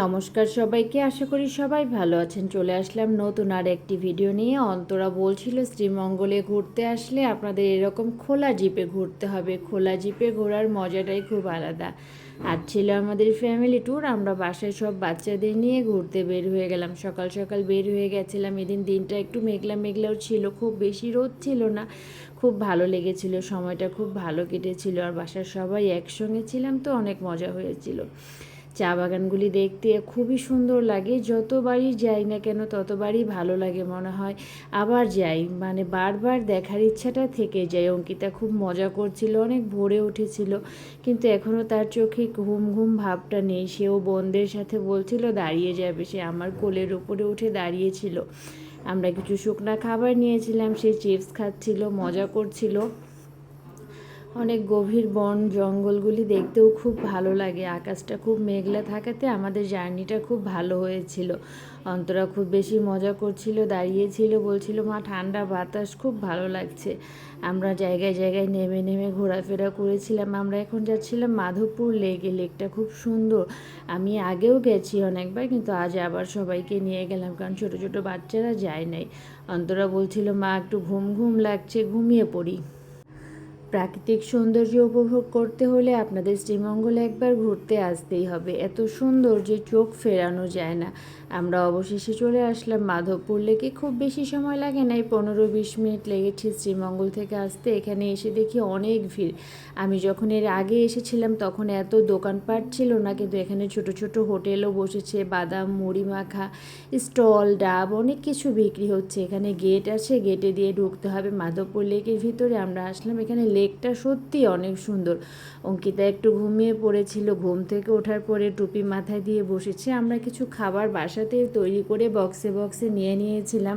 নমস্কার সবাইকে, আশা করি সবাই ভালো আছেন। চলে আসলাম নতুন আর একটি ভিডিও নিয়ে। অন্তরা বলছিল শ্রীমঙ্গলে ঘুরতে আসলে আপনাদের এরকম খোলা জিপে ঘুরতে হবে। খোলা জিপে ঘোরার মজাটাই খুব আলাদা। আর ছিল আমাদের ফ্যামিলি ট্যুর। আমরা বাসায় সব বাচ্চাদের নিয়ে ঘুরতে বের হয়ে গেলাম। সকাল সকাল বের হয়ে গেছিলাম। এদিন দিনটা একটু মেঘলা মেঘলাও ছিল, খুব বেশি রোদ ছিল না। খুব ভালো লেগেছিল, সময়টা খুব ভালো কেটেছিল। আর বাসার সবাই একসঙ্গে ছিলাম তো অনেক মজা হয়েছিল। চা বাগানগুলি দেখতে খুবই সুন্দর লাগে। যতবারই যাই না কেন ততবারই ভালো লাগে, মনে হয় আবার যাই, মানে বারবার দেখার ইচ্ছাটা থেকে যায়। অঙ্কিতা খুব মজা করছিল, অনেক ভোরে উঠেছিল, কিন্তু এখনও তার চোখে ঘুম ঘুম ভাবটা নেই। সেও বোনদের সাথে বলছিল দাঁড়িয়ে যাবে, সে আমার কোলের উপরে উঠে দাঁড়িয়েছিল। আমরা কিছু শুকনা খাবার নিয়েছিলাম, সে চিপস খাচ্ছিল, মজা করছিল। অনেক গভীর বন জঙ্গলগুলি দেখতেও খুব ভালো লাগে। আকাশটা খুব মেঘলা থাকাতে আমাদের জার্নিটা খুব ভালো হয়েছিল। অন্তরা খুব বেশি মজা করছিল, দাঁড়িয়েছিল, বলছিল মা ঠান্ডা বাতাস খুব ভালো লাগছে। আমরা জায়গায় জায়গায় নেমে নেমে ঘোরাফেরা করেছিলাম। আমরা এখন যাচ্ছিলাম মাধবপুর লেকে। লেকটা খুব সুন্দর। আমি আগেও গেছি অনেকবার, কিন্তু আজ আবার সবাইকে নিয়ে গেলাম, কারণ ছোটো ছোটো বাচ্চারা যায় নাই। অন্তরা বলছিল মা একটু ঘুম ঘুম লাগছে, ঘুমিয়ে পড়ি। প্রাকৃতিক সৌন্দর্য উপভোগ করতে হলে আপনাদের শ্রীমঙ্গলে একবার ঘুরতে আসতেই হবে। এত সুন্দর যে চোখ ফেরানো যায় না। আমরা অবশেষে চলে আসলাম মাধবপুর লেকে। খুব বেশি সময় লাগে নাই, 15-20 মিনিট লেগেছে শ্রীমঙ্গল থেকে আসতে। এখানে এসে দেখি অনেক ভিড়। আমি যখন এর আগে এসেছিলাম তখন এত দোকানপাট ছিল না, কিন্তু এখানে ছোট ছোট হোটেলও বসেছে। বাদাম, মুড়ি মাখা স্টল, ডাব, অনেক কিছু বিক্রি হচ্ছে। এখানে গেট আছে, গেটে দিয়ে ঢুকতে হবে মাধবপুর লেকের ভিতরে। আমরা আসলাম। এখানে লেকটা সত্যি অনেক সুন্দর। অঙ্কিতা একটু ঘুমিয়ে পড়েছিল, ঘুম থেকে ওঠার পরে টুপি মাথায় দিয়ে বসেছে। আমরা কিছু খাবার বাসাতে তৈরি করে বক্সে বক্সে নিয়ে নিয়েছিলাম,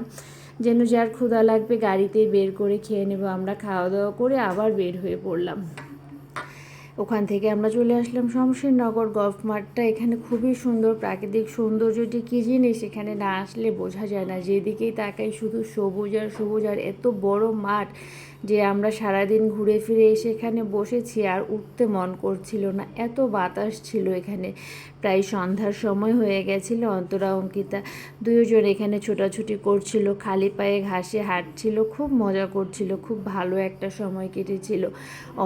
যেন যার ক্ষুধা লাগবে গাড়িতে বের করে খেয়ে নেব। আমরা খাওয়া দাওয়া করে আবার বের হয়ে পড়লাম। ওখান থেকে আমরা চলে আসলাম শমশেরনগর গল্ফ মাঠটা। এখানে খুবই সুন্দর। প্রাকৃতিক সৌন্দর্যটি কী জিনিস এখানে না আসলে বোঝা যায় না। যেদিকেই তাকাই শুধু সবুজ আর সবুজ। আর এত বড় মাঠ যে আমরা সারাদিন ঘুরে ফিরে এসে এখানে বসেছি আর উঠতে মন করছিল না, এত বাতাস ছিল এখানে। প্রায় সন্ধ্যার সময় হয়ে গেছিল। অন্তরা অঙ্কিতা দুজন এখানে ছোটাছুটি করছিল, খালি পায়ে ঘাসে হাঁটছিল, খুব মজা করছিল। খুব ভালো একটা সময় কেটেছিল।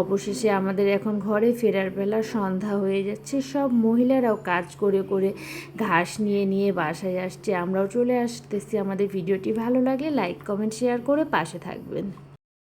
অবশেষে আমাদের এখন ঘরে ফেরার বেলা, সন্ধ্যা হয়ে যাচ্ছে। সব মহিলারাও কাজ করে করে ঘাস নিয়ে নিয়ে বাসায় আসছে। আমরাও চলে আসতেছি। আমাদের ভিডিওটি ভালো লাগলে লাইক কমেন্ট শেয়ার করে পাশে থাকবেন।